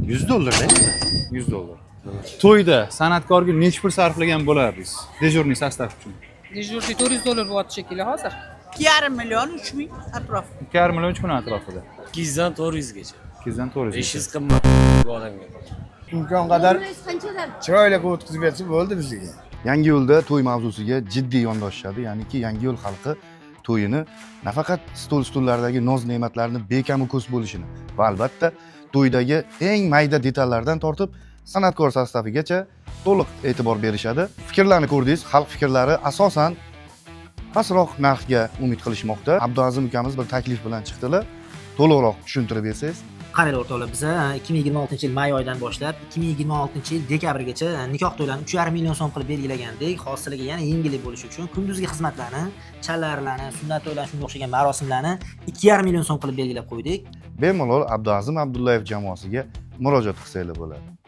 $100 da. $100. To'yda san'atkorga necha pul sarflagan bo'lardingiz? Dejurniy sostav uchun. Dejurniy $400 bo'lyapti shekilli hozir. 2,5 million, 3 ming atrof. 2,5 million 3 million atrofida. 200 dan 400 gacha. 200 dan 400. 500 qimmat bu odamga. imkon qadar chiroyli o'tkazib bersa bo'ldi bizga. Yangiyo'lda to'y mavzusiga jiddiy yondashishadi, ya'niki Yangiyo'l xalqi to'yini nafaqat stullardagi noz-ne'matlarni bekamu ko'z bo'lishini va albatta to'ydagi eng mayda detallardan tortib san'atkor sostavigacha to'liq e'tibor berishadi. Fikrlarni ko'rdingiz, xalq fikrlari asosan pastroq narxga umid qilishmoqda. Abduazim ukamiz bir taklif bilan chiqdilar. To'liqroq tushuntirib bersangiz. Qaranglar o'rtoqlar, biz 2026-yil may oyidan boshlab 2026-yil dekabrgacha nikoh to'ylarini 3,5 million so'm qilib belgilagandik. Hosiliga yana yengillik bo'lishi uchun kunduzgi xizmatlarni, chalarlarni, sunnat to'ylarni shunga o'xshagan marosimlarni 2,5 million so'm qilib belgilab qo'ydik. Bemalol Abduazim Abdullayev jamoasiga murojaat qilsanglar bo'ladi.